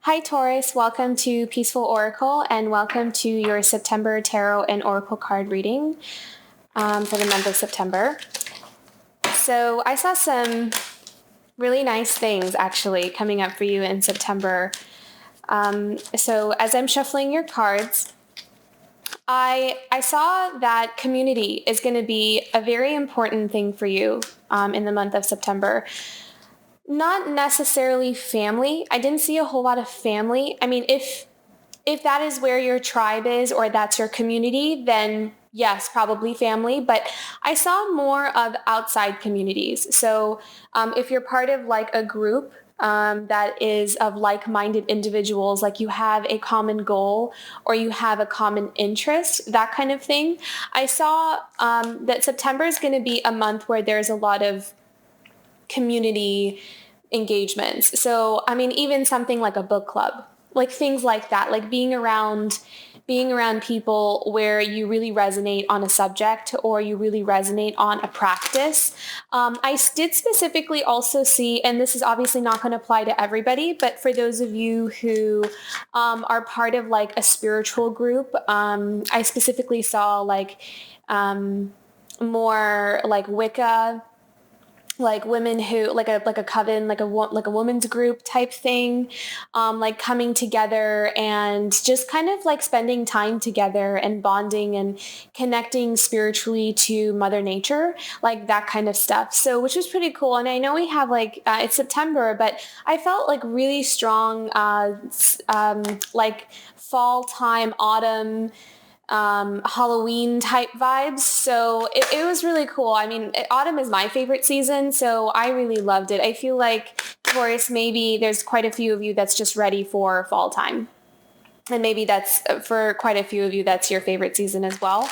Hi, Taurus. Welcome to Peaceful Oracle and welcome to your September Tarot and Oracle card reading for the month of September. So I saw some really nice things actually coming up for you in September. So as I'm shuffling your cards, I saw that community is going to be a very important thing for you in the month of September. Not necessarily family. I didn't see a whole lot of family. I mean, if that is where your tribe is or that's your community, then yes, probably family. But I saw more of outside communities. So if you're part of like a group that is of like-minded individuals, like you have a common goal or you have a common interest, that kind of thing. I saw that September is going to be a month where there's a lot of community engagements. So, I mean, even something like a book club, like things like that, like being around people where you really resonate on a subject or you really resonate on a practice. I did specifically also see, and this is obviously not going to apply to everybody, but for those of you who are part of like a spiritual group, I specifically saw like more like Wicca, like women who like a coven, like a woman's group type thing, like coming together and just kind of like spending time together and bonding and connecting spiritually to Mother Nature, like that kind of stuff. So which was pretty cool. And I know we have like it's September, but I felt like really strong like fall time, autumn, Halloween type vibes. So it was really cool. I mean, autumn is my favorite season, so I really loved it. I feel like Taurus, maybe there's quite a few of you that's just ready for fall time. And maybe that's for quite a few of you, that's your favorite season as well.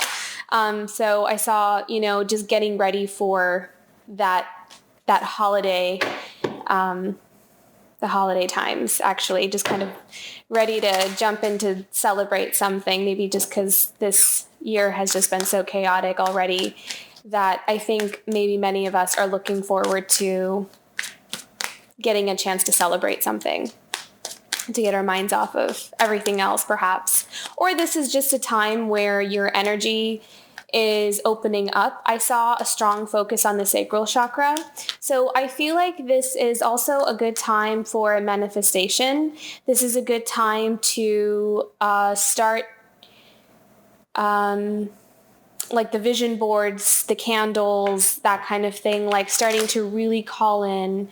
So I saw, just getting ready for that holiday, the holiday times, actually, just kind of ready to jump in to celebrate something, maybe just because this year has just been so chaotic already that I think maybe many of us are looking forward to getting a chance to celebrate something, to get our minds off of everything else, perhaps. Or this is just a time where your energy is opening up. I saw a strong focus on the sacral chakra. So I feel like this is also a good time for manifestation. This is a good time to start like the vision boards, the candles, that kind of thing, like starting to really call in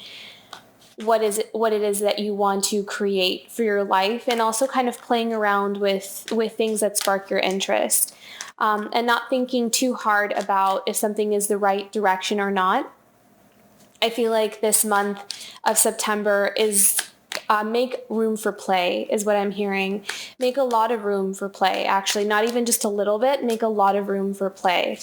what it is that you want to create for your life, and also kind of playing around with things that spark your interest. And not thinking too hard about if something is the right direction or not. I feel like this month of September is make room for play is what I'm hearing. Make a lot of room for play, actually, not even just a little bit, make a lot of room for play.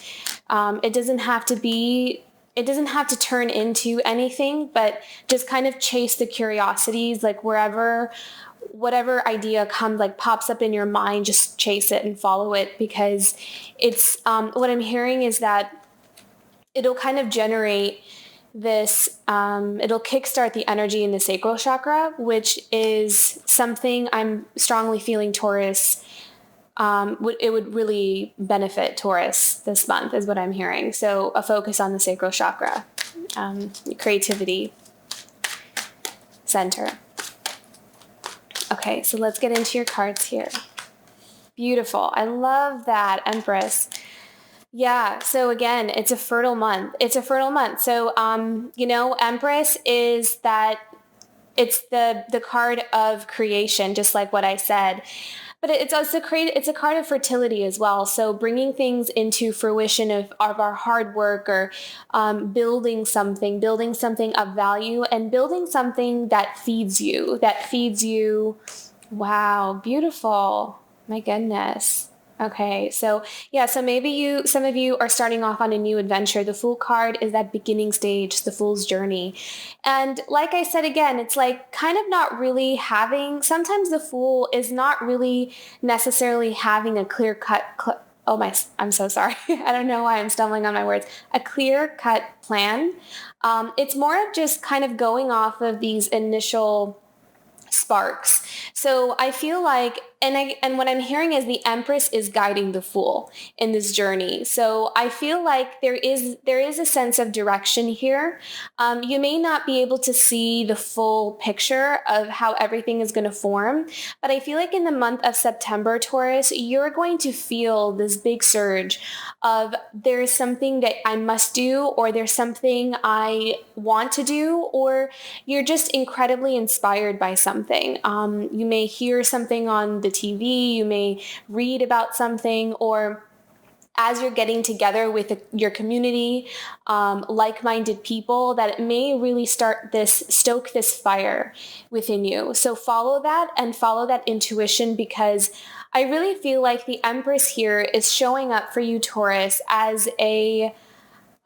It doesn't have to turn into anything, but just kind of chase the curiosities, like whatever idea comes, like pops up in your mind, just chase it and follow it, because it's what I'm hearing is that it'll kind of generate this, it'll kickstart the energy in the sacral chakra, which is something I'm strongly feeling Taurus, it would really benefit Taurus this month is what I'm hearing. So a focus on the sacral chakra, creativity center. Okay, so let's get into your cards here. Beautiful. I love that, Empress. Yeah, so again, it's a fertile month. So, Empress is that, it's the card of creation, just like what I said. But it's a card of fertility as well. So bringing things into fruition of our hard work, or building something of value, and building something that feeds you. Wow, beautiful. My goodness. Okay, so yeah, so maybe some of you are starting off on a new adventure. The Fool card is that beginning stage, the Fool's journey. And like I said again, it's like kind of not really sometimes the Fool is not really necessarily having a I'm so sorry. I don't know why I'm stumbling on my words. A clear-cut plan. It's more of just kind of going off of these initial sparks. So I feel like, and what I'm hearing is the Empress is guiding the Fool in this journey. So I feel like there is a sense of direction here. You may not be able to see the full picture of how everything is going to form, but I feel like in the month of September, Taurus, you're going to feel this big surge of there's something that I must do, or there's something I want to do, or you're just incredibly inspired by something. You may hear something on the TV, you may read about something, or as you're getting together with your community, like-minded people, that it may really stoke this fire within you. So follow that and follow that intuition, because I really feel like the Empress here is showing up for you, Taurus, as a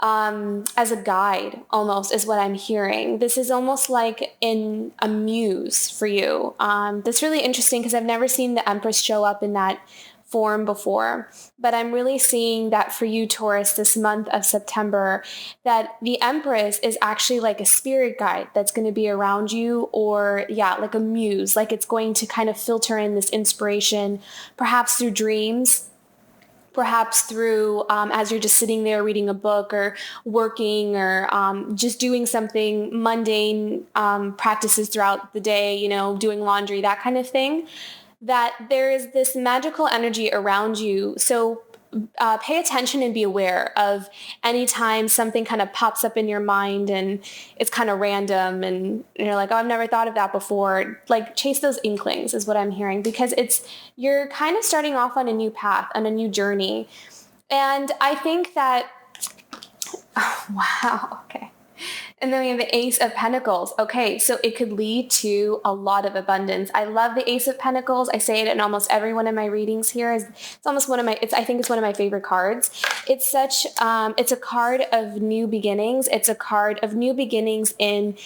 guide, almost, is what I'm hearing. This is almost like in a muse for you. That's really interesting because I've never seen the Empress show up in that form before, but I'm really seeing that for you, Taurus, this month of September, that the Empress is actually like a spirit guide that's going to be around you, or like a muse, like it's going to kind of filter in this inspiration, perhaps through dreams, perhaps through as you're just sitting there reading a book or working, or just doing something mundane, practices throughout the day, doing laundry, that kind of thing, that there is this magical energy around you. So pay attention and be aware of any time something kind of pops up in your mind and it's kind of random and you're like, oh, I've never thought of that before. Like, chase those inklings is what I'm hearing, because you're kind of starting off on a new path, on a new journey. And I think that, oh, wow, okay. And then we have the Ace of Pentacles. Okay, so it could lead to a lot of abundance. I love the Ace of Pentacles. I say it in almost every one of my readings here. I think it's one of my favorite cards. It's it's a card of new beginnings. It's a card of new beginnings in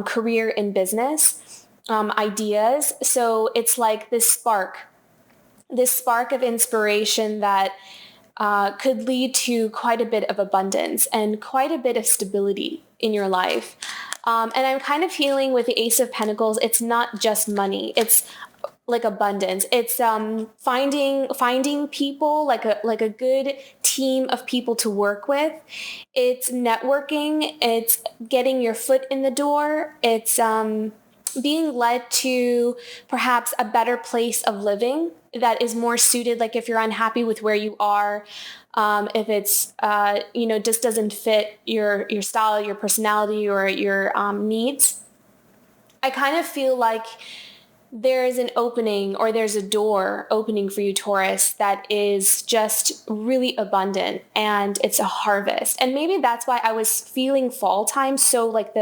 career and business, ideas. So it's like this spark of inspiration that could lead to quite a bit of abundance and quite a bit of stability in your life. And I'm kind of feeling with the Ace of Pentacles, it's not just money. It's like abundance. It's finding people, like a good team of people to work with. It's networking. It's getting your foot in the door. It's being led to perhaps a better place of living that is more suited, like if you're unhappy with where you are, if it's, just doesn't fit your style, your personality, or your needs. I kind of feel like there is an opening, or there's a door opening for you, Taurus, that is just really abundant, and it's a harvest. And maybe that's why I was feeling fall time so like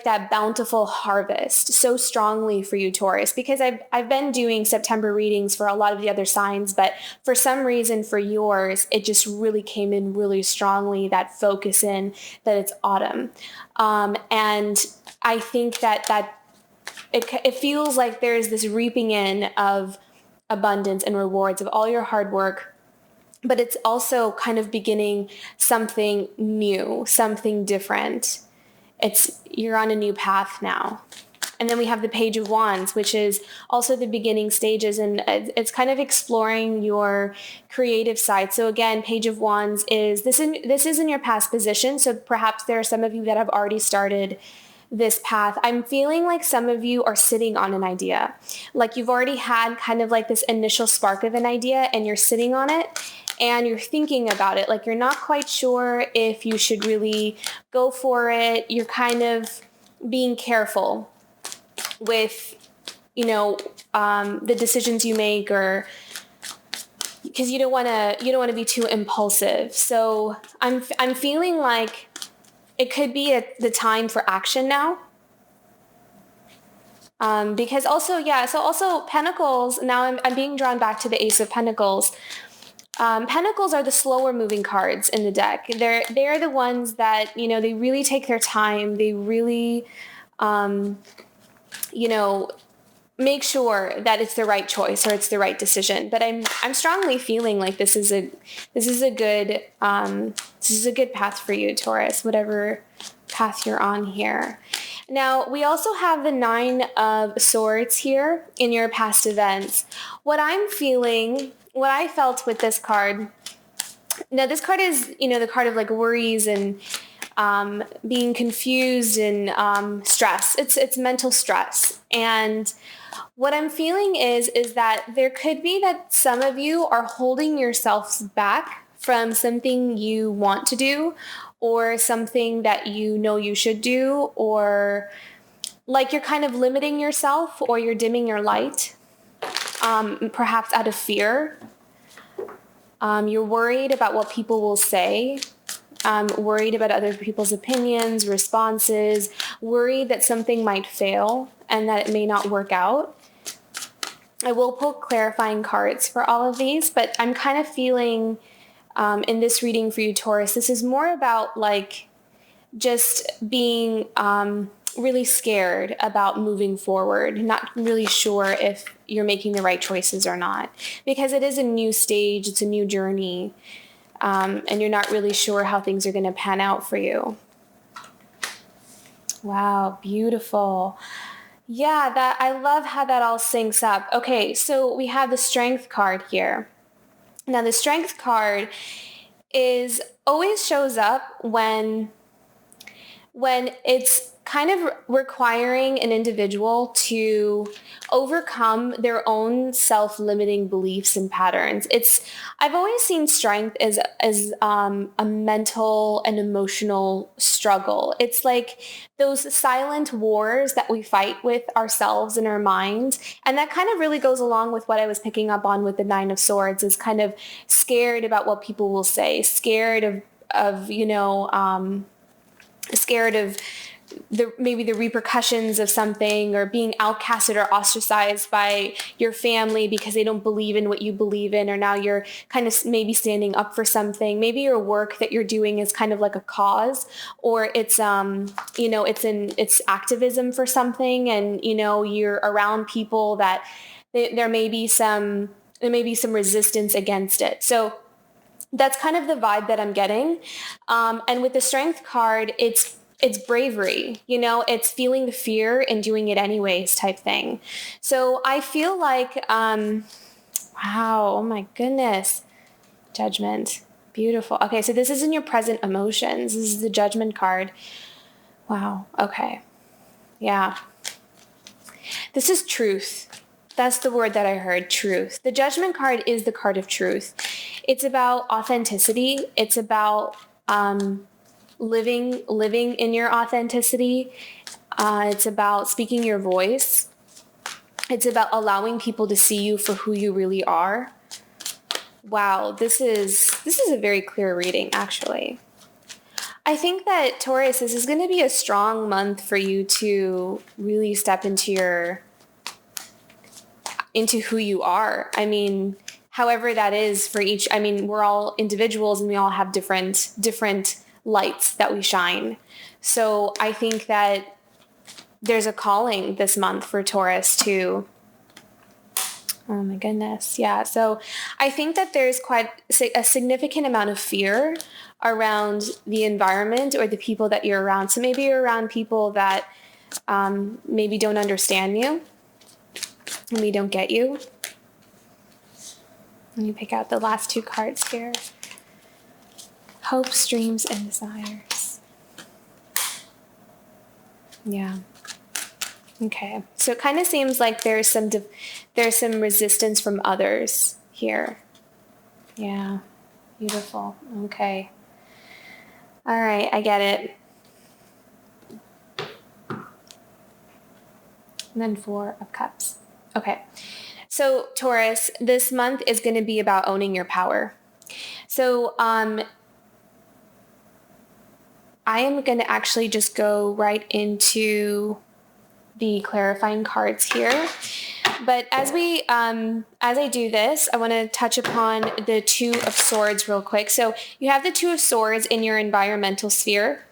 that bountiful harvest so strongly for you, Taurus, because I've been doing September readings for a lot of the other signs, but for some reason for yours, it just really came in really strongly, that focus in that it's autumn. And I think that it feels like there's this reaping in of abundance and rewards of all your hard work, but it's also kind of beginning something new, something different. You're on a new path now. And then we have the Page of Wands, which is also the beginning stages, and it's kind of exploring your creative side. So again, Page of Wands is this is in your past position. So perhaps there are some of you that have already started this path. I'm feeling like some of you are sitting on an idea. Like you've already had kind of like this initial spark of an idea and you're sitting on it and you're thinking about it. Like you're not quite sure if you should really go for it. You're kind of being careful with, the decisions you make, or because you don't want to be too impulsive. So I'm feeling like it could be the time for action now. Because also Pentacles, now I'm being drawn back to the Ace of Pentacles. Pentacles are the slower moving cards in the deck. They're the ones that, they really take their time. They really, make sure that it's the right choice or it's the right decision. But I'm strongly feeling like this is a good path for you, Taurus, whatever path you're on here. Now, we also have the Nine of Swords here in your past events. What I felt with this card, now this card is, the card of like worries and being confused and stress. It's mental stress. And what I'm feeling is that there could be that some of you are holding yourselves back from something you want to do, or something that you know you should do, or like you're kind of limiting yourself, or you're dimming your light, perhaps out of fear. You're worried about what people will say, worried about other people's opinions, responses, worried that something might fail and that it may not work out. I will pull clarifying cards for all of these, but I'm kind of feeling in this reading for you, Taurus, this is more about like just being really scared about moving forward, not really sure if you're making the right choices or not, because it is a new stage, it's a new journey, and you're not really sure how things are going to pan out for you. Wow, beautiful. Yeah, I love how that all syncs up. Okay, so we have the Strength card here. Now, the Strength card always shows up when it's kind of requiring an individual to overcome their own self-limiting beliefs and patterns. I've always seen strength as a mental and emotional struggle. It's like those silent wars that we fight with ourselves in our minds. And that kind of really goes along with what I was picking up on with the Nine of Swords, is kind of scared about what people will say, scared of scared of maybe the repercussions of something, or being outcasted or ostracized by your family because they don't believe in what you believe in, or now you're kind of maybe standing up for something. Maybe your work that you're doing is kind of like a cause, or it's it's activism for something, and you're around people that there may be some resistance against it. So that's kind of the vibe that I'm getting. And with the Strength card, it's bravery, it's feeling the fear and doing it anyways type thing. So I feel like, wow, oh my goodness. Judgment. Beautiful. Okay, so this is in your present emotions. This is the Judgment card. Wow. Okay. Yeah. This is truth. That's the word that I heard, truth. The Judgment card is the card of truth. It's about authenticity. It's about living in your authenticity. It's about speaking your voice. It's about allowing people to see you for who you really are. Wow, this is a very clear reading, actually. I think that, Taurus, this is going to be a strong month for you to really step into who you are. I mean, however that is for each. I mean, we're all individuals and we all have different lights that we shine. So I think that there's a calling this month for Taurus to, oh my goodness. Yeah. So I think that there's quite a significant amount of fear around the environment or the people that you're around. So maybe you're around people that maybe don't understand you, maybe don't get you. Let me pick out the last two cards here. Hopes, dreams, and desires. Yeah. Okay. So it kind of seems like there's some resistance from others here. Yeah. Beautiful. Okay. All right. I get it. And then 4 of Cups. Okay. So Taurus, this month is going to be about owning your power. So, I am going to actually just go right into the clarifying cards here. But as I do this, I want to touch upon the Two of Swords real quick. So you have the Two of Swords in your environmental sphere,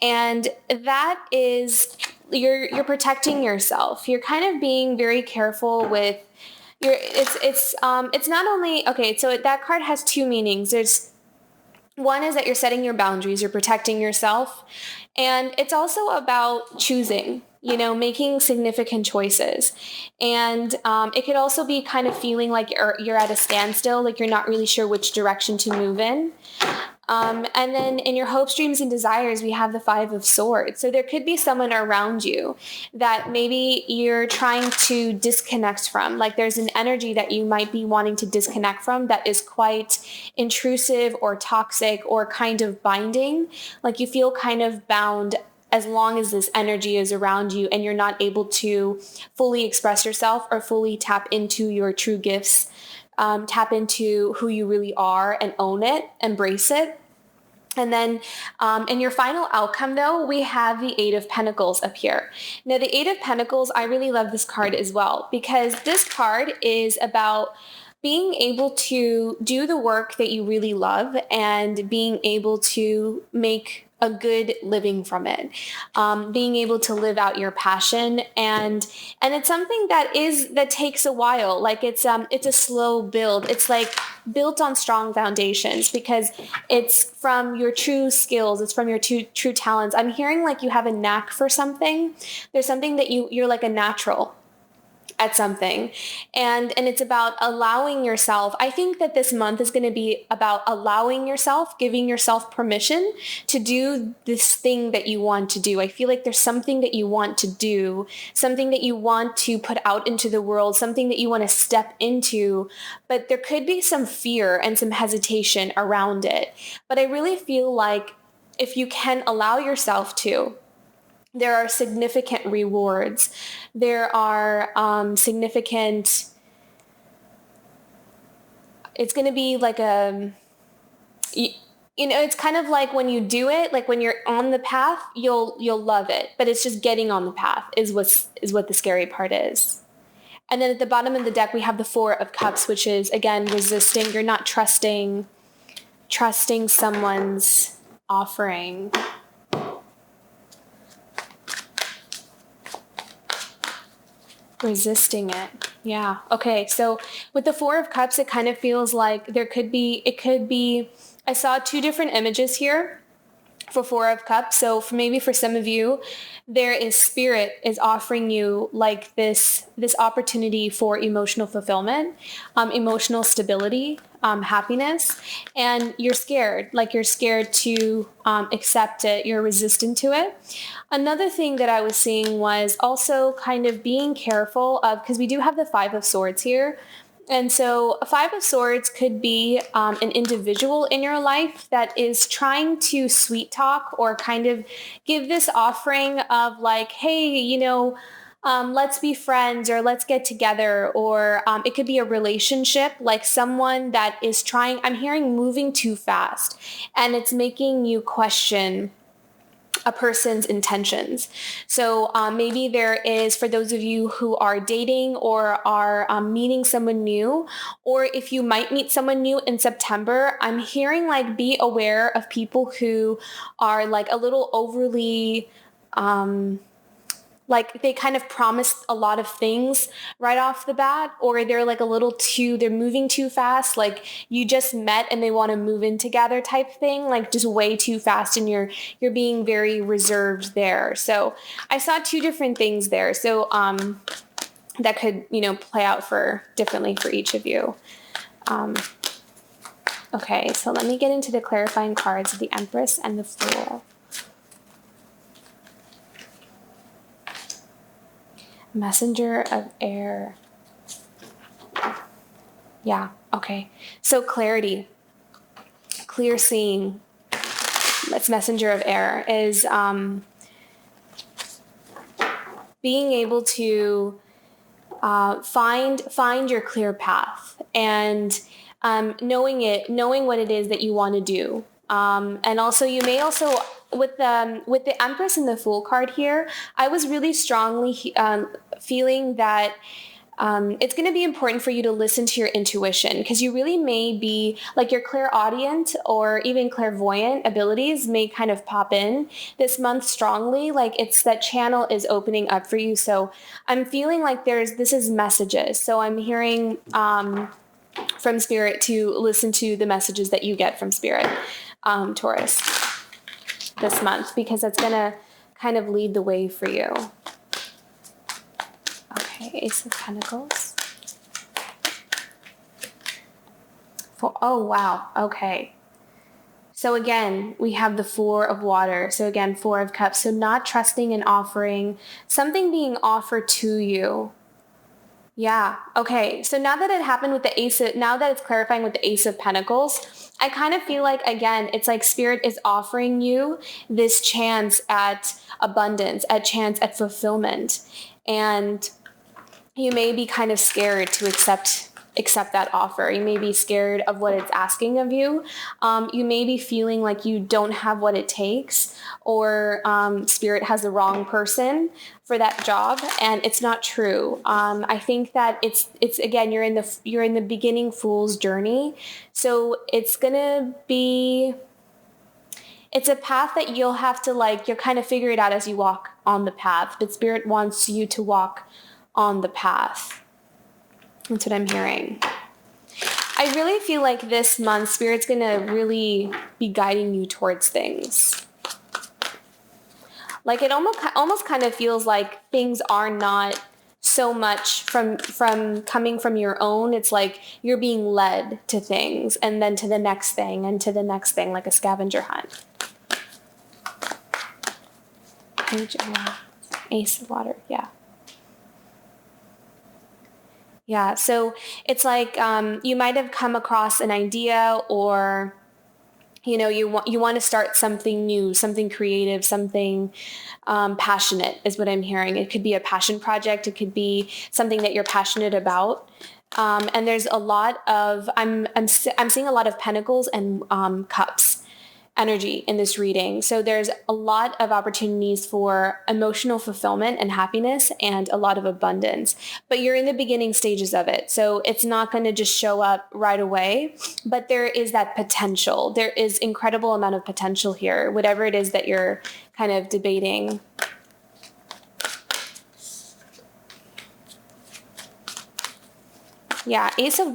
and that is you're protecting yourself. You're kind of being very careful with it's not only, okay, so that card has two meanings. One is that you're setting your boundaries, you're protecting yourself, And it's also about choosing, making significant choices. And it could also be kind of feeling like you're at a standstill, like you're not really sure which direction to move in. And then in your hopes, dreams, and desires, we have the 5 of Swords. So there could be someone around you that maybe you're trying to disconnect from. Like there's an energy that you might be wanting to disconnect from that is quite intrusive or toxic or kind of binding. Like you feel kind of bound as long as this energy is around you and you're not able to fully express yourself or fully tap into your true gifts. Tap into who you really are and own it, embrace it. And then in your final outcome, though, we have the 8 of Pentacles up here. Now, the 8 of Pentacles, I really love this card as well, because this card is about being able to do the work that you really love and being able to make a good living from it, being able to live out your passion, and it's something that takes a while. Like it's a slow build. It's like built on strong foundations because it's from your true skills. It's from your true talents. I'm hearing like you have a knack for something. There's something that you're like a natural at something. And it's about allowing yourself. I think that this month is going to be about allowing yourself, giving yourself permission to do this thing that you want to do. I feel like there's something that you want to do, something that you want to put out into the world, something that you want to step into, but there could be some fear and some hesitation around it. But I really feel like if you can allow yourself to, there are significant rewards. There are significant, it's going to be like it's kind of like when you do it, like when you're on the path, you'll love it. But it's just getting on the path is what the scary part is. And then at the bottom of the deck, we have the 4 of Cups, which is, again, resisting. You're not trusting someone's offering. Resisting it. Yeah. Okay. So with the 4 of Cups, it kind of feels like it could be, I saw 2 different images here for 4 of Cups. So maybe for some of you, there is spirit is offering you like this opportunity for emotional fulfillment, emotional stability, happiness, and you're scared to accept it. You're resistant to it. Another thing that I was seeing was also kind of being careful of, because we do have the 5 of Swords here. And so a 5 of Swords could be an individual in your life that is trying to sweet talk or kind of give this offering of like, hey, let's be friends or let's get together. Or it could be a relationship, like someone that is trying, I'm hearing moving too fast, and it's making you question a person's intentions. So maybe there is, for those of you who are dating or are meeting someone new, or if you might meet someone new in September, I'm hearing like be aware of people who are like a little overly like they kind of promised a lot of things right off the bat, or they're like they're moving too fast, like you just met and they want to move in together type thing, like just way too fast, and you're being very reserved there. So I saw 2 different things there. So that could, play out differently for each of you. Okay, so let me get into the clarifying cards of the Empress and the Fool. Messenger of Air. Yeah, okay. So clarity, clear seeing. That's Messenger of Air is being able to find your clear path and knowing what it is that you want to do. And also you may also, with the Empress and the Fool card here, I was really strongly feeling that it's going to be important for you to listen to your intuition, because you really may be like your clairaudient or even clairvoyant abilities may kind of pop in this month strongly. Like it's that channel is opening up for you. So I'm feeling like this is messages. So I'm hearing from Spirit to listen to the messages that you get from Spirit, Taurus. this month, because that's going to kind of lead the way for you. Okay, Ace of Pentacles. Oh, wow. Okay. So again, we have the Four of Water. So again, Four of Cups. So not trusting and offering, something being offered to you. Yeah. Okay. So now that it happened with the now that it's clarifying with the Ace of Pentacles, I kind of feel like, again, it's like Spirit is offering you this chance at abundance, a chance at fulfillment. And you may be kind of scared to accept that offer. You may be scared of what it's asking of you. You may be feeling like you don't have what it takes, or Spirit has the wrong person for that job, and it's not true. I think that it's again, you're in the beginning fool's journey, so it's gonna be. It's a path that you'll have to you'll kind of figure it out as you walk on the path, but Spirit wants you to walk on the path. That's what I'm hearing. I really feel like this month, Spirit's going to really be guiding you towards things. Like it almost kind of feels like things are not so much from coming from your own. It's like you're being led to things, and then to the next thing, and to the next thing, like a scavenger hunt. Page of Wands. Ace of Water, yeah. Yeah, so it's like you might have come across an idea, or you want to start something new, something creative, something passionate is what I'm hearing. It could be a passion project. It could be something that you're passionate about. And there's a lot of I'm seeing a lot of pentacles and cups energy in this reading. So there's a lot of opportunities for emotional fulfillment and happiness, and a lot of abundance, but you're in the beginning stages of it. So it's not going to just show up right away, but there is that potential. There is incredible amount of potential here, whatever it is that you're kind of debating. Yeah, Ace of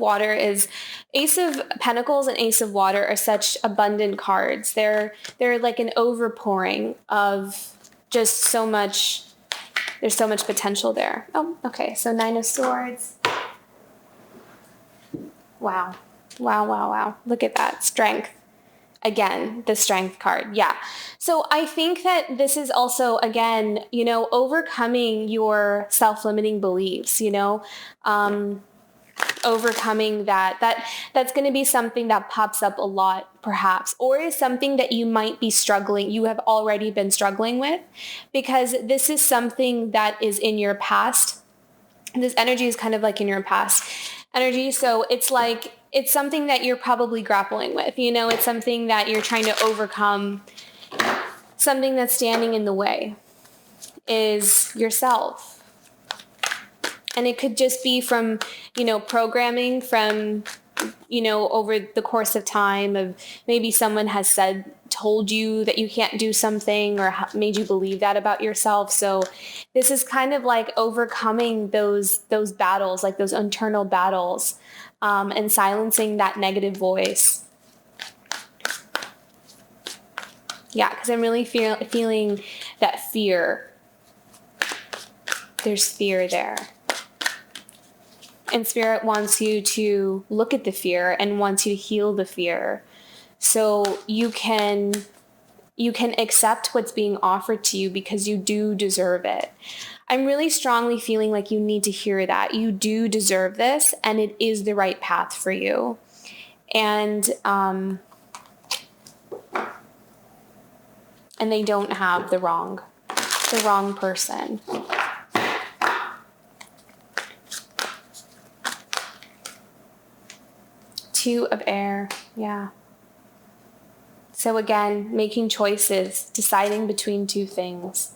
Pentacles and Ace of Water are such abundant cards. They're like an overpouring of just so much. There's so much potential there. Oh, okay. So Nine of Swords. Wow. Look at that. Strength. Again, the Strength card. Yeah. So I think that this is also, again, overcoming your self-limiting beliefs, overcoming that's going to be something that pops up a lot, perhaps, or is something that you might be you have already been struggling with, because this is something that is in your past. This energy is kind of like in your past energy. So it's like, it's something that you're probably grappling with, it's something that you're trying to overcome. Something that's standing in the way is yourself. And it could just be from, programming from, over the course of time, of maybe someone has told you that you can't do something, or made you believe that about yourself. So this is kind of like overcoming those battles, like those internal battles, and silencing that negative voice. Yeah, because I'm really feeling that fear. There's fear there. And Spirit wants you to look at the fear and wants you to heal the fear, so you can accept what's being offered to you, because you do deserve it. I'm really strongly feeling like you need to hear that. You do deserve this, and it is the right path for you. And they don't have the wrong person. Two of Air, yeah. So again, making choices, deciding between two things.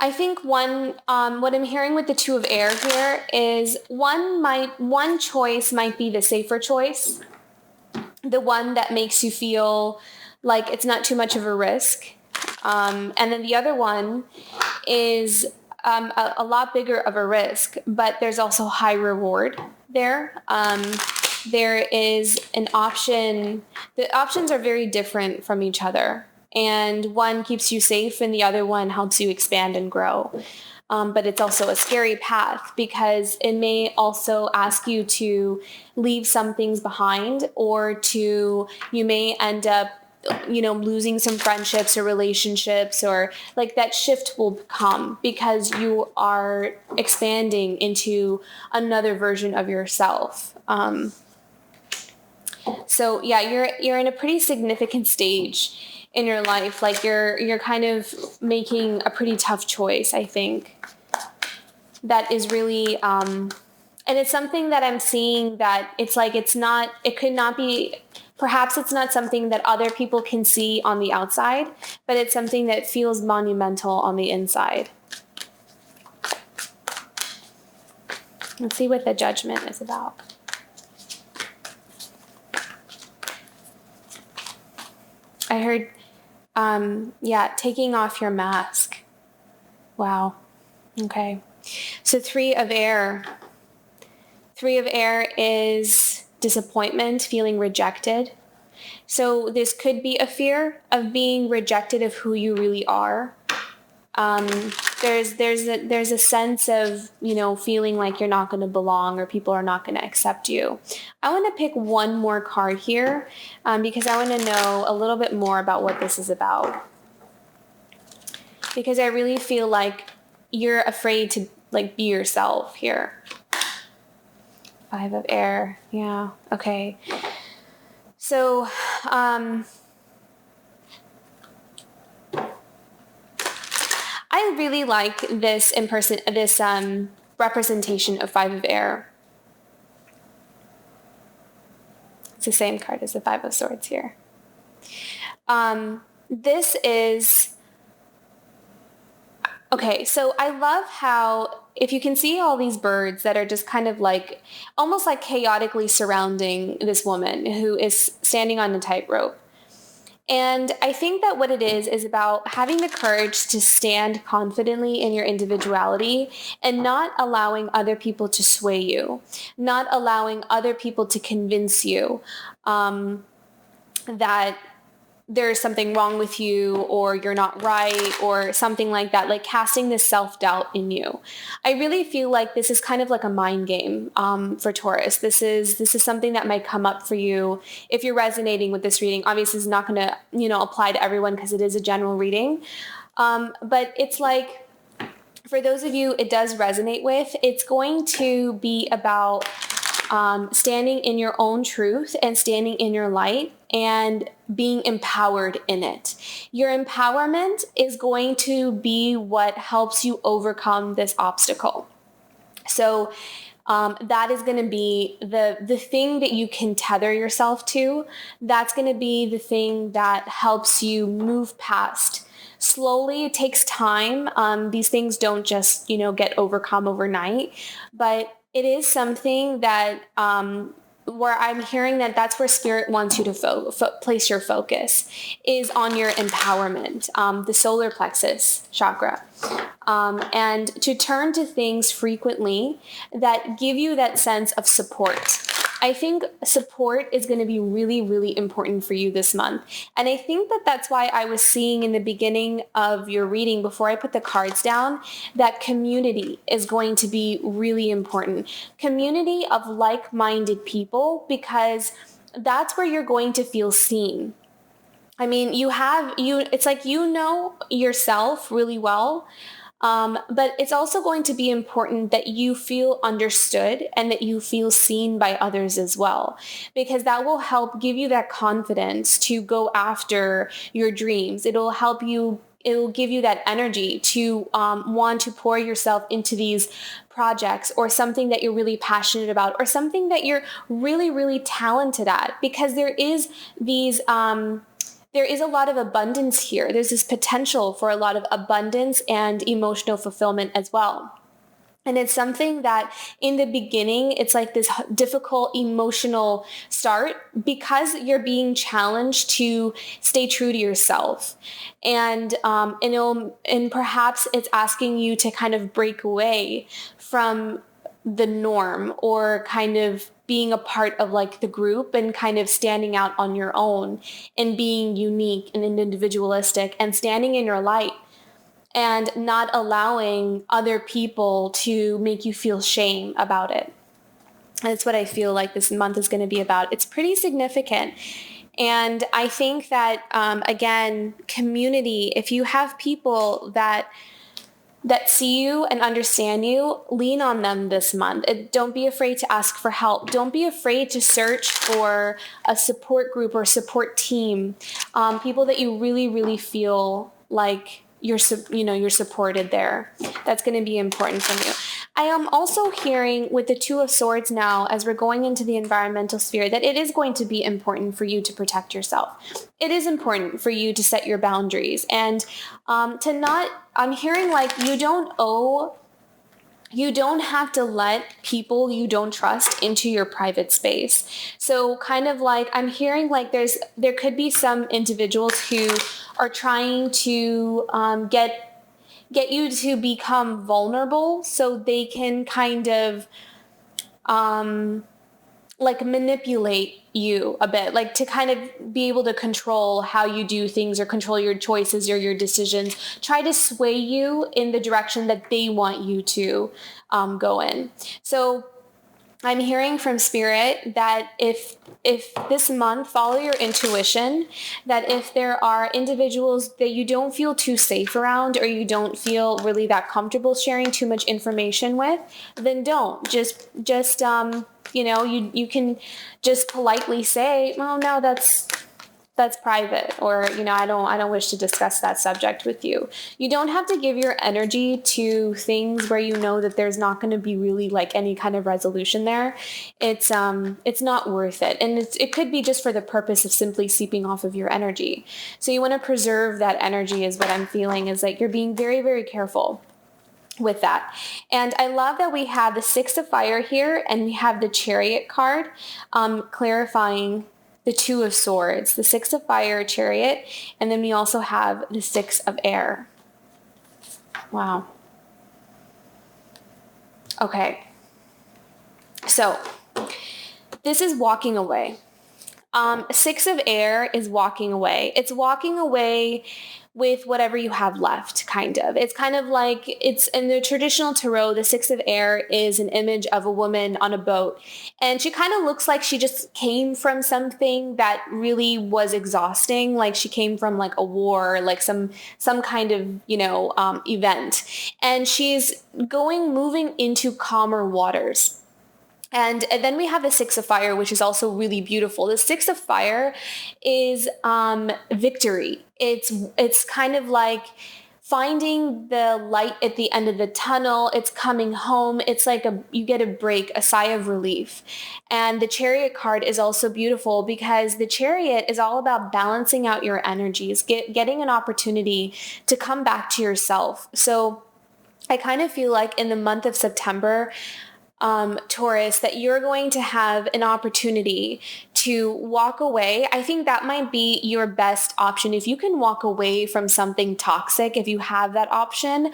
I think what I'm hearing with the Two of Air here is one choice might be the safer choice, the one that makes you feel like it's not too much of a risk, and then the other one is a lot bigger of a risk, but there's also high reward there. There is an option. The options are very different from each other. And one keeps you safe and the other one helps you expand and grow. But it's also a scary path because it may also ask you to leave some things behind, or you may end up, losing some friendships or relationships, or like that shift will come because you are expanding into another version of yourself. So yeah, you're in a pretty significant stage in your life. Like you're kind of making a pretty tough choice, I think. That is really, and it's something that I'm seeing that it could not be, perhaps it's not something that other people can see on the outside, but it's something that feels monumental on the inside. Let's see what the Judgment is about. I heard, taking off your mask. Wow. Okay. So 3 of air. 3 of air is disappointment, feeling rejected. So this could be a fear of being rejected of who you really are. There's a sense of, feeling like you're not going to belong or people are not going to accept you. I want to pick one more card here because I want to know a little bit more about what this is about. Because I really feel like you're afraid to be yourself here. 5 of air. Yeah. Okay. So, I really like this representation of 5 of air. It's the same card as the 5 of swords here. This is, okay, so I love how, if you can see all these birds that are just kind of almost chaotically surrounding this woman who is standing on a tightrope. And I think that what it is about having the courage to stand confidently in your individuality and not allowing other people to sway you, not allowing other people to convince you that there's something wrong with you or you're not right or something like that, like casting this self-doubt in you. I really feel like this is kind of like a mind game for Taurus. This is something that might come up for you if you're resonating with this reading. Obviously, it's not going to, apply to everyone because it is a general reading. But it's like, for those of you it does resonate with, it's going to be about standing in your own truth and standing in your light and being empowered in it. Your empowerment is going to be what helps you overcome this obstacle. So that is going to be the thing that you can tether yourself to. That's going to be the thing that helps you move past. Slowly, it takes time. These things don't just, get overcome overnight, but it is something that where I'm hearing that's where Spirit wants you to place your focus, is on your empowerment, the solar plexus chakra, and to turn to things frequently that give you that sense of support. I think support is going to be really, really important for you this month. And I think that's why I was seeing in the beginning of your reading, before I put the cards down, that community is going to be really important. Community of like-minded people, because that's where you're going to feel seen. I mean, it's like yourself really well. But it's also going to be important that you feel understood and that you feel seen by others as well, because that will help give you that confidence to go after your dreams. It will give you that energy to want to pour yourself into these projects or something that you're really passionate about or something that you're really, really talented at, because there is a lot of abundance here. There's this potential for a lot of abundance and emotional fulfillment as well. And it's something that in the beginning, it's like this difficult emotional start because you're being challenged to stay true to yourself. And perhaps it's asking you to kind of break away from the norm, or kind of being a part of like the group and kind of standing out on your own and being unique and individualistic and standing in your light and not allowing other people to make you feel shame about it. That's what I feel like this month is going to be about. It's pretty significant. And I think that, again, community, if you have people that see you and understand you, lean on them this month. Don't be afraid to ask for help. Don't be afraid to search for a support group or support team, people that you really, really feel like you're supported there. That's going to be important from you. I am also hearing with the Two of Swords now, as we're going into the environmental sphere, that it is going to be important for you to protect yourself. It is important for you to set your boundaries and I'm hearing like you don't have to let people you don't trust into your private space. So kind of like I'm hearing like there could be some individuals who are trying to get you to become vulnerable so they can kind of like manipulate you a bit, like to kind of be able to control how you do things or control your choices or your decisions, try to sway you in the direction that they want you to go in. So I'm hearing from Spirit that if this month, follow your intuition, that if there are individuals that you don't feel too safe around or you don't feel really that comfortable sharing too much information with, then don't. Just you can just politely say, oh no, that's private, or I don't wish to discuss that subject with you. You don't have to give your energy to things where you know that there's not going to be really like any kind of resolution there. It's not worth it, and it could be just for the purpose of simply seeping off of your energy. So you want to preserve that energy, is what I'm feeling, is like you're being very, very careful with that. And I love that we have the Six of Fire here and we have the Chariot card, clarifying the Two of Swords, the Six of Fire, Chariot, and then we also have the Six of Air. Wow. Okay. So this is walking away. Six of Air is walking away. It's walking away with whatever you have left, kind of. It's kind of like, it's in the traditional tarot, the Six of Air is an image of a woman on a boat. And she kind of looks like she just came from something that really was exhausting. Like she came from like a war, like some kind of, event. And she's moving into calmer waters. And then we have the Six of Fire, which is also really beautiful. The Six of Fire is victory. It's kind of like finding the light at the end of the tunnel. It's coming home. It's like you get a break, a sigh of relief. And the Chariot card is also beautiful because the Chariot is all about balancing out your energies, getting an opportunity to come back to yourself. So I kind of feel like in the month of September, Taurus, that you're going to have an opportunity to walk away. I think that might be your best option. If you can walk away from something toxic, if you have that option,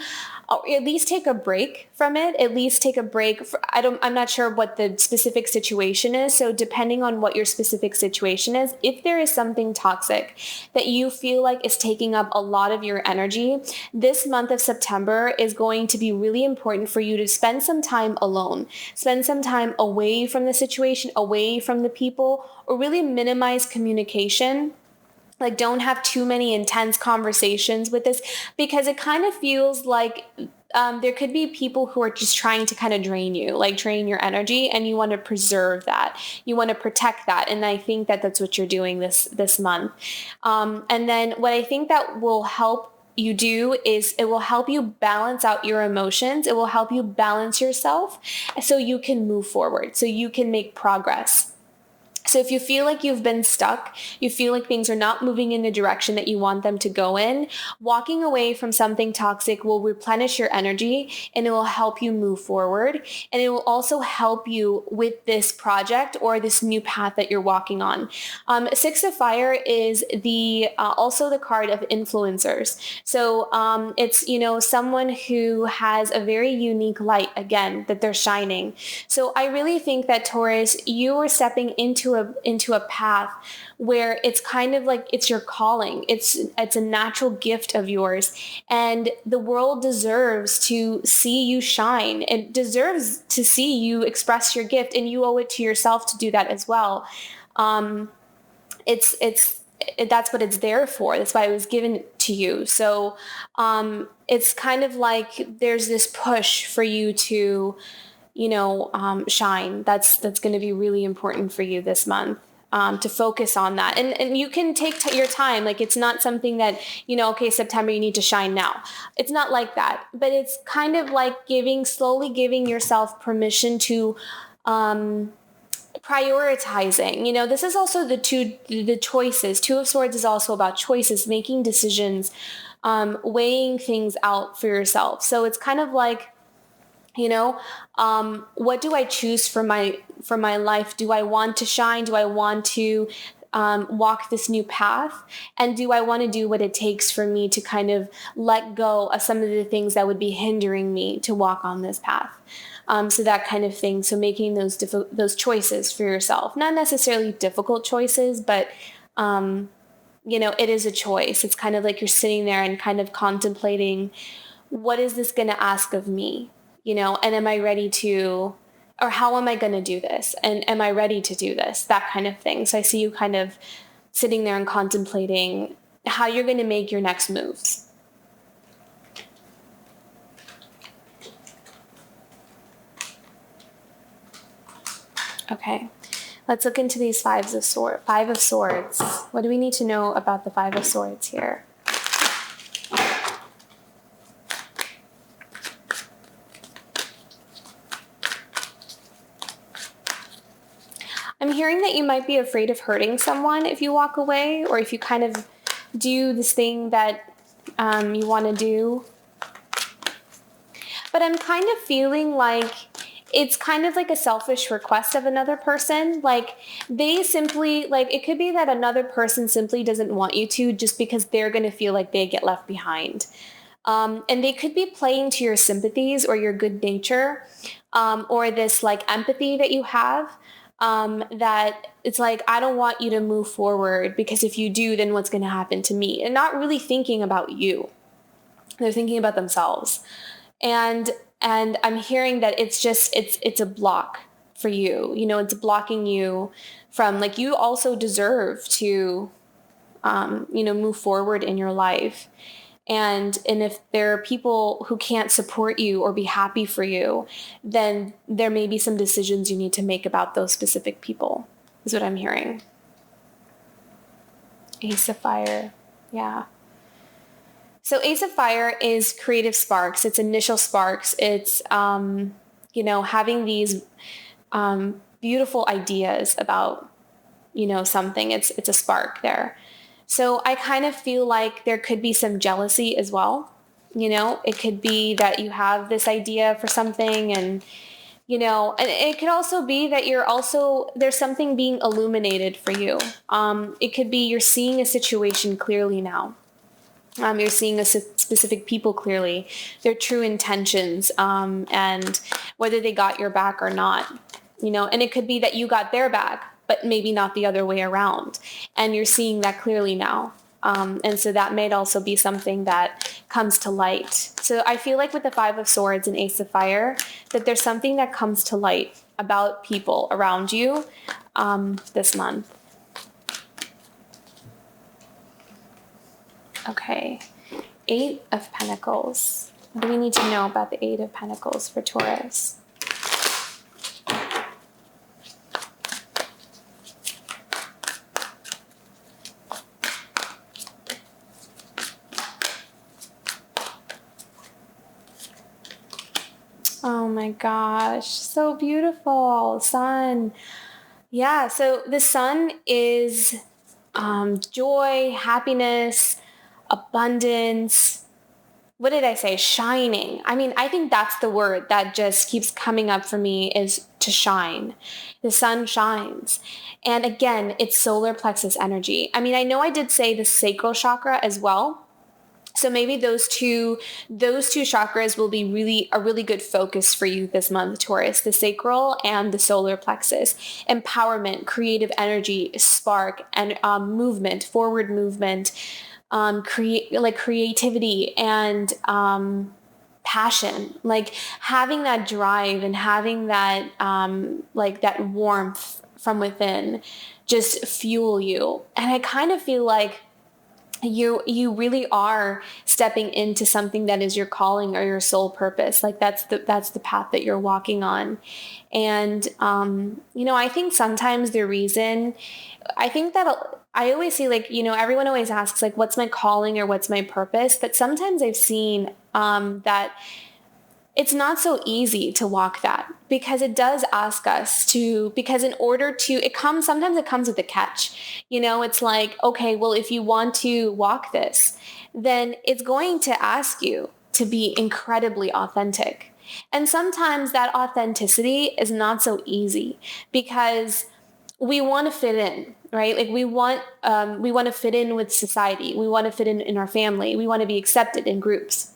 or at least take a break from it, at least take a break. I'm not sure what the specific situation is. So depending on what your specific situation is, if there is something toxic that you feel like is taking up a lot of your energy, this month of September is going to be really important for you to spend some time alone, spend some time away from the situation, away from the people, or really minimize communication. Like, don't have too many intense conversations with this, because it kind of feels like there could be people who are just trying to kind of drain you, like drain your energy, and you want to preserve that. You want to protect that. And I think that that's what you're doing this month. And then what I think that will help you do is it will help you balance out your emotions. It will help you balance yourself so you can move forward, so you can make progress. So if you feel like you've been stuck, you feel like things are not moving in the direction that you want them to go in, walking away from something toxic will replenish your energy and it will help you move forward. And it will also help you with this project or this new path that you're walking on. Six of Fire is the also the card of influencers. So it's, someone who has a very unique light, again, that they're shining. So I really think that, Taurus, you are stepping into a path where it's kind of like it's your calling. It's a natural gift of yours, and the world deserves to see you shine. It deserves to see you express your gift, and you owe it to yourself to do that as well. That's what it's there for. That's why it was given to you. So it's kind of like there's this push for you to shine. That's going to be really important for you this month, to focus on that. And you can take your time. Like, it's not something that, okay, September, you need to shine now. It's not like that, but it's kind of like slowly giving yourself permission to, prioritizing. This is also the choices. Two of Swords is also about choices, making decisions, weighing things out for yourself. So it's kind of like, what do I choose for my life? Do I want to shine? Do I want to walk this new path? And do I want to do what it takes for me to kind of let go of some of the things that would be hindering me to walk on this path? So that kind of thing. So making those choices for yourself, not necessarily difficult choices, but it is a choice. It's kind of like you're sitting there and kind of contemplating, what is this going to ask of me? And am I ready to, or how am I going to do this? And am I ready to do this? That kind of thing. So I see you kind of sitting there and contemplating how you're going to make your next moves. Okay, let's look into these Five of Swords. What do we need to know about the Five of Swords here? I'm hearing that you might be afraid of hurting someone if you walk away, or if you kind of do this thing that you want to do. But I'm kind of feeling like it's kind of like a selfish request of another person. Like, they simply, like, it could be that another person simply doesn't want you to, just because they're going to feel like they get left behind. And they could be playing to your sympathies or your good nature, or this like empathy that you have. That it's like, I don't want you to move forward, because if you do, then what's going to happen to me? And not really thinking about you. They're thinking about themselves. And I'm hearing that it's a block for you. It's blocking you from, like, you also deserve to, move forward in your life. And if there are people who can't support you or be happy for you, then there may be some decisions you need to make about those specific people, is what I'm hearing. Ace of Fire. Yeah. So Ace of Fire is creative sparks. It's initial sparks. It's, having these beautiful ideas about, something. It's a spark there. So I kind of feel like there could be some jealousy as well. It could be that you have this idea for something, and, and it could also be that there's something being illuminated for you. It could be you're seeing a situation clearly now. You're seeing specific people clearly, their true intentions, and whether they got your back or not, and it could be that you got their back, but maybe not the other way around. And you're seeing that clearly now. And so that may also be something that comes to light. So I feel like with the Five of Swords and Ace of Fire, that there's something that comes to light about people around you this month. Okay, Eight of Pentacles. What do we need to know about the Eight of Pentacles for Taurus? Oh my gosh, so beautiful. Sun. Yeah, so the sun is joy, happiness, abundance. What did I say? Shining. I mean, I think that's the word that just keeps coming up for me, is to shine. The sun shines. And again, it's solar plexus energy. I mean, I know I did say the sacral chakra as well. So maybe those two chakras will be really good focus for you this month, Taurus, the sacral and the solar plexus. Empowerment, creative energy, spark, and movement, forward movement, creativity and passion, like having that drive and having that that warmth from within just fuel you. And I kind of feel like you really are stepping into something that is your calling or your soul purpose. Like that's the path that you're walking on. And I think sometimes the reason, I think that I always see, like, everyone always asks, like, what's my calling or what's my purpose? But sometimes I've seen that it's not so easy to walk that, because it does ask us to, because in order to, sometimes it comes with a catch. It's like, okay, well, if you want to walk this, then it's going to ask you to be incredibly authentic. And sometimes that authenticity is not so easy, because we want to fit in, right? Like we want to fit in with society. We want to fit in our family. We want to be accepted in groups.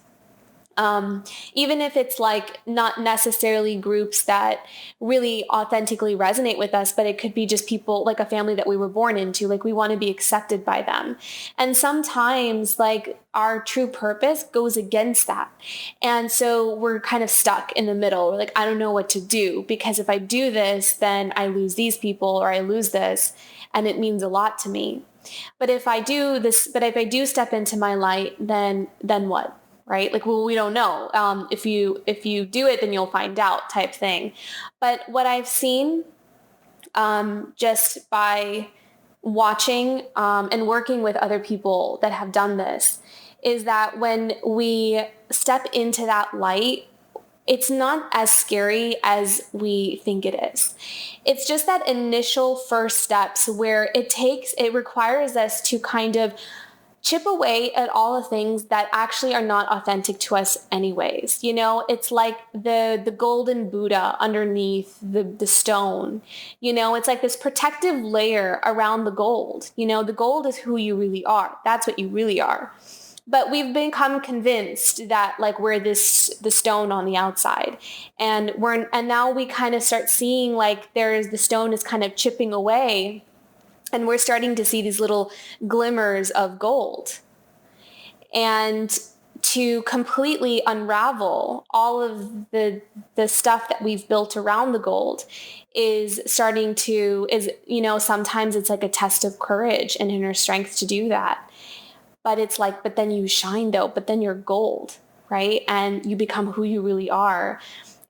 Even if it's like not necessarily groups that really authentically resonate with us, but it could be just people, like a family that we were born into, like we want to be accepted by them. And sometimes like our true purpose goes against that. And so we're kind of stuck in the middle. We're like, I don't know what to do, because if I do this, then I lose these people, or I lose this, and it means a lot to me. But if I do step into my light, then what? Right? Like, well, we don't know. If you do it, then you'll find out, type thing. But what I've seen, just by watching and working with other people that have done this, is that when we step into that light, it's not as scary as we think it is. It's just that initial first steps where it requires us to kind of chip away at all the things that actually are not authentic to us anyways. It's like the golden Buddha underneath the stone. It's like this protective layer around the gold. The gold is who you really are. That's what you really are. But we've become convinced that like we're the stone on the outside, and now we kind of start seeing like the stone is kind of chipping away, and we're starting to see these little glimmers of gold. And to completely unravel all of the stuff that we've built around the gold sometimes it's like a test of courage and inner strength to do that. But it's like, but then you shine though, but then you're gold, right? And you become who you really are.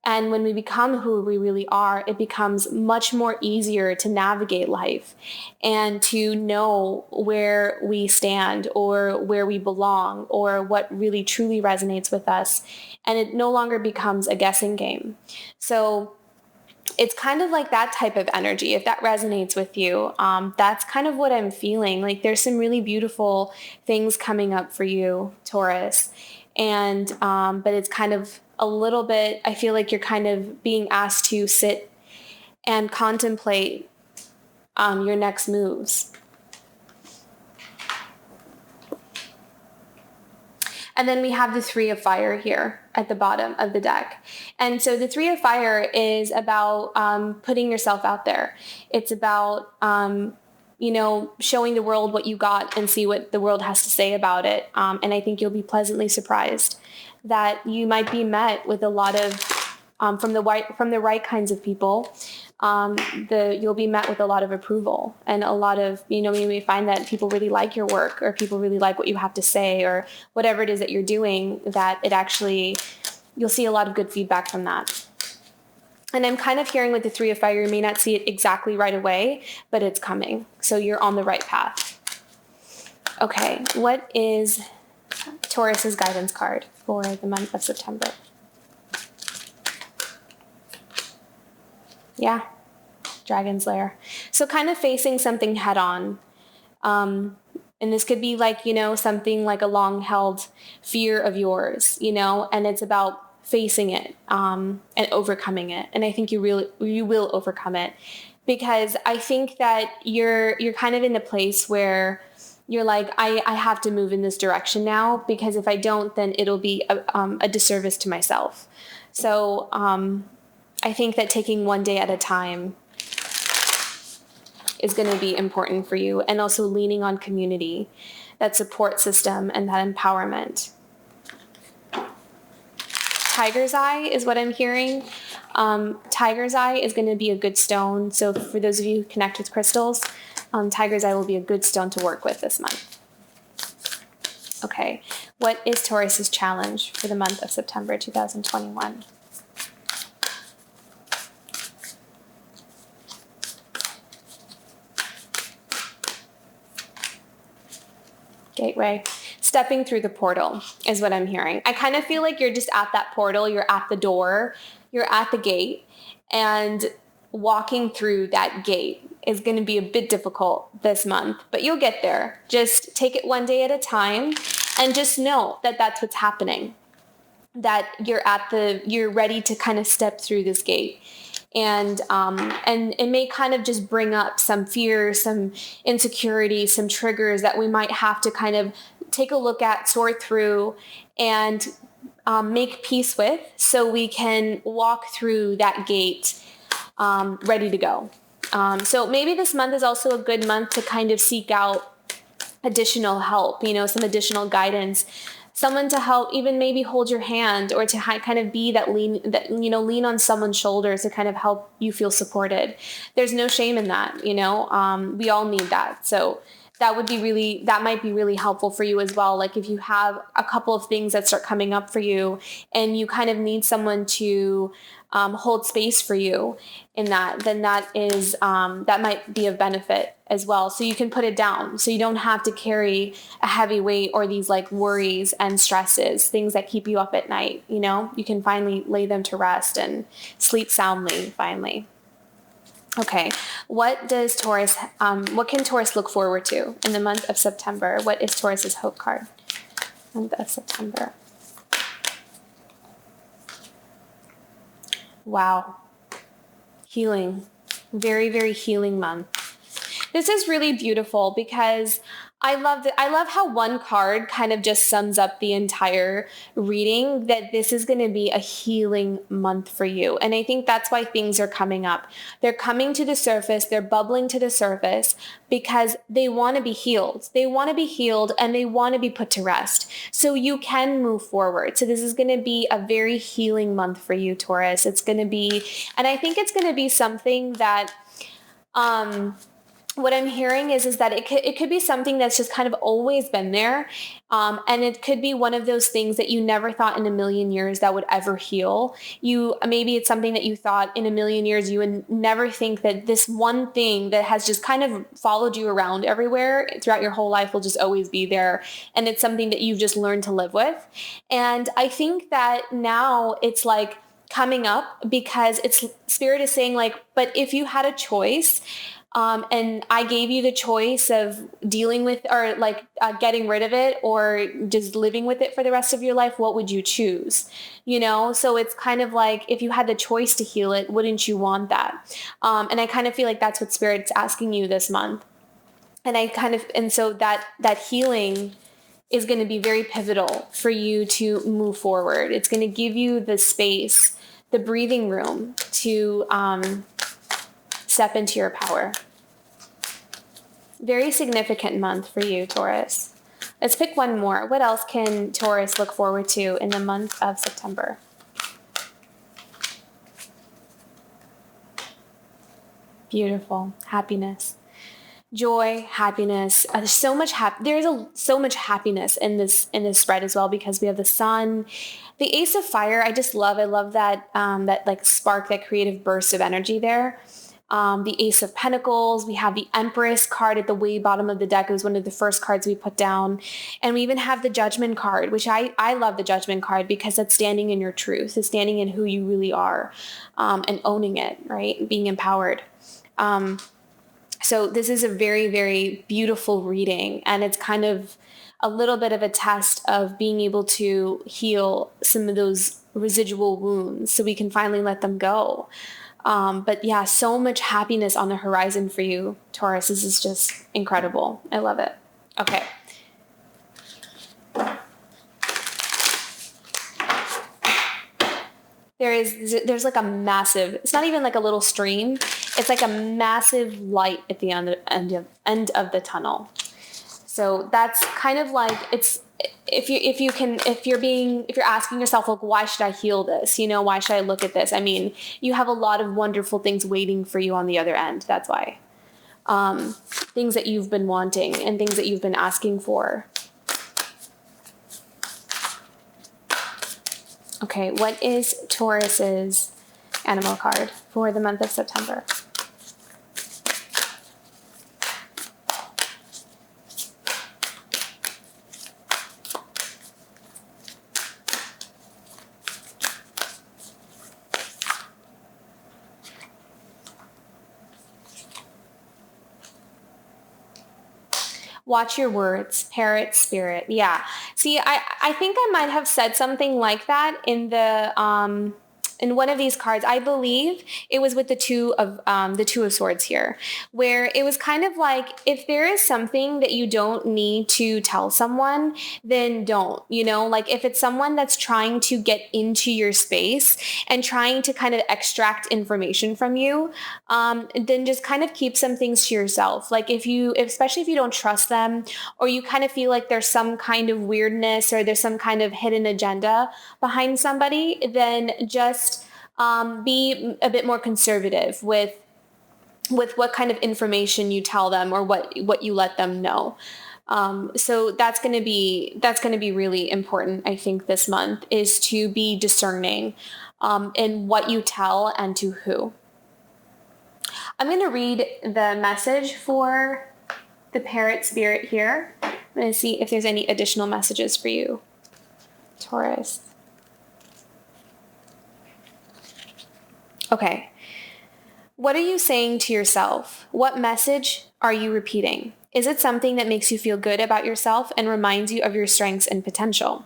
And when we become who we really are, it becomes much more easier to navigate life and to know where we stand or where we belong or what really truly resonates with us. And it no longer becomes a guessing game. So it's kind of like that type of energy. If that resonates with you, that's kind of what I'm feeling. Like there's some really beautiful things coming up for you, Taurus. And, but it's kind of a little bit, I feel like you're kind of being asked to sit and contemplate your next moves. And then we have the Three of Fire here at the bottom of the deck. And so the Three of Fire is about putting yourself out there. It's about, showing the world what you got and see what the world has to say about it. And I think you'll be pleasantly surprised that you might be met with a lot of, from the right kinds of people. You'll be met with a lot of approval and a lot of, you may find that people really like your work, or people really like what you have to say, or whatever it is that you're doing, that you'll see a lot of good feedback from that. And I'm kind of hearing with the Three of Fire, you may not see it exactly right away, but it's coming. So you're on the right path. Okay, what is Taurus's guidance card for the month of September? Yeah. Dragon's Lair. So kind of facing something head on. And this could be like, something like a long held fear of yours, and it's about facing it, and overcoming it. And I think you will overcome it, because I think that you're kind of in a place where you're like, I have to move in this direction now, because if I don't, then it'll be a disservice to myself. So, I think that taking one day at a time is going to be important for you, and also leaning on community, that support system, and that empowerment. Tiger's Eye is what I'm hearing. Tiger's Eye is going to be a good stone. So for those of you who connect with crystals, Tiger's Eye will be a good stone to work with this month. Okay, what is Taurus's challenge for the month of September 2021? Gateway. Stepping through the portal is what I'm hearing. I kind of feel like you're just at that portal, you're at the door, you're at the gate, and walking through that gate is going to be a bit difficult this month, but you'll get there. Just take it one day at a time, and just know that that's what's happening, that you're ready to kind of step through this gate. And it may kind of just bring up some fear, some insecurity, some triggers that we might have to kind of take a look at, sort through, and make peace with, so we can walk through that gate ready to go. So maybe this month is also a good month to kind of seek out additional help, some additional guidance, someone to help even maybe hold your hand, or to kind of be lean on someone's shoulders to kind of help you feel supported. There's no shame in that, we all need that. So that might be really helpful for you as well. Like if you have a couple of things that start coming up for you, and you kind of need someone to hold space for you in that, then that might be of benefit as well. So you can put it down, so you don't have to carry a heavy weight, or these like worries and stresses, things that keep you up at night. You can finally lay them to rest and sleep soundly finally. Okay, what can Taurus look forward to in the month of September? What is Taurus's hope card? Month of September. Wow. Healing. Very, very healing month. This is really beautiful, because I love how one card kind of just sums up the entire reading, that this is going to be a healing month for you. And I think that's why things are coming up. They're coming to the surface. They're bubbling to the surface, because they want to be healed. They want to be healed, and they want to be put to rest, so you can move forward. So this is going to be a very healing month for you, Taurus. It's going to be, and I think it's going to be something that, what I'm hearing is that it could be something that's just kind of always been there. And it could be one of those things that you never thought in a million years that would ever heal. Maybe it's something that you thought in a million years you would never think that this one thing that has just kind of followed you around everywhere throughout your whole life will just always be there. And it's something that you've just learned to live with. And I think that now it's like coming up, because Spirit is saying like, but if you had a choice, and I gave you the choice of dealing with, or like getting rid of it, or just living with it for the rest of your life, what would you choose? So it's kind of like, if you had the choice to heal it, wouldn't you want that? And I kind of feel like that's what Spirit's asking you this month. And so that healing is going to be very pivotal for you to move forward. It's going to give you the space, the breathing room to step into your power. Very significant month for you, Taurus. Let's pick one more. What else can Taurus look forward to in the month of September? Beautiful. Happiness. Joy, happiness. There's so much happiness in this spread as well, because we have the sun, the Ace of Fire. I love that that like spark, that creative burst of energy there. the Ace of Pentacles. We have the Empress card at the way bottom of the deck. It was one of the first cards we put down. And we even have the Judgment card, which I love the Judgment card because it's standing in your truth. It's standing in who you really are, and owning it, right? Being empowered. So this is a very, very beautiful reading, and it's kind of a little bit of a test of being able to heal some of those residual wounds so we can finally let them go. But yeah, so much happiness on the horizon for you, Taurus. This is just incredible. I love it. Okay. There's like a massive, it's not even like a little stream. It's like a massive light at the end of the tunnel. So that's kind of like, it's, if you're asking yourself, like, why should I heal this? Why should I look at this? I mean, you have a lot of wonderful things waiting for you on the other end. That's why. Things that you've been wanting and things that you've been asking for. Okay, what is Taurus's animal card for the month of September? Watch your words, parrot spirit. Yeah. See, I think I might have said something like that in the in one of these cards. I believe it was with the two of swords here, where it was kind of like, if there is something that you don't need to tell someone, then don't, like if it's someone that's trying to get into your space and trying to kind of extract information from you, then just kind of keep some things to yourself. Like especially if you don't trust them, or you kind of feel like there's some kind of weirdness or there's some kind of hidden agenda behind somebody, then just be a bit more conservative with what kind of information you tell them or what you let them know. So that's going to be really important. I think this month is to be discerning in what you tell and to who. I'm going to read the message for the parrot spirit here. I'm going to see if there's any additional messages for you, Taurus. Okay. What are you saying to yourself? What message are you repeating? Is it something that makes you feel good about yourself and reminds you of your strengths and potential?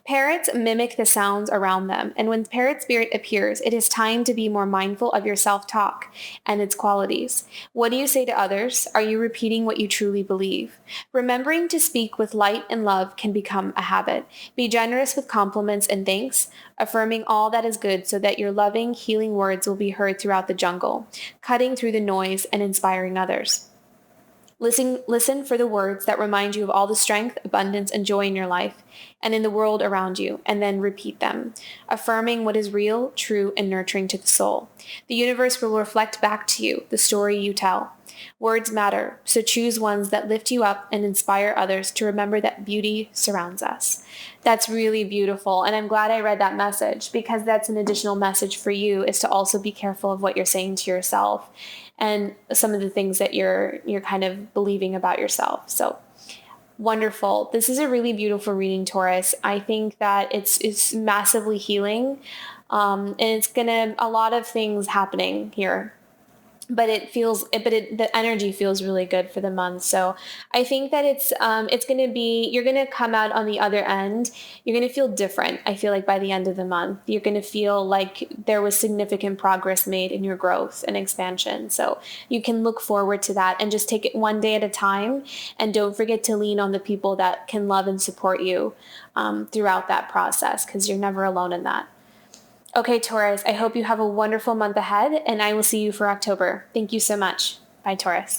Parrots mimic the sounds around them, and when parrot spirit appears, it is time to be more mindful of your self-talk and its qualities. What do you say to others? Are you repeating what you truly believe? Remembering to speak with light and love can become a habit. Be generous with compliments and thanks, affirming all that is good so that your loving, healing words will be heard throughout the jungle, cutting through the noise and inspiring others. Listen for the words that remind you of all the strength, abundance, and joy in your life and in the world around you, and then repeat them, affirming what is real, true, and nurturing to the soul. The universe will reflect back to you the story you tell. Words matter, so choose ones that lift you up and inspire others to remember that beauty surrounds us. That's really beautiful, and I'm glad I read that message, because that's an additional message for you, is to also be careful of what you're saying to yourself and some of the things that you're kind of believing about yourself. So wonderful. This is a really beautiful reading, Taurus. I think that it's massively healing, and it's gonna a lot of things happening here. But the energy feels really good for the month. So I think that it's going to be, you're going to come out on the other end. You're going to feel different. I feel like by the end of the month, you're going to feel like there was significant progress made in your growth and expansion. So you can look forward to that and just take it one day at a time. And don't forget to lean on the people that can love and support you throughout that process, because you're never alone in that. Okay, Taurus, I hope you have a wonderful month ahead, and I will see you for October. Thank you so much. Bye, Taurus.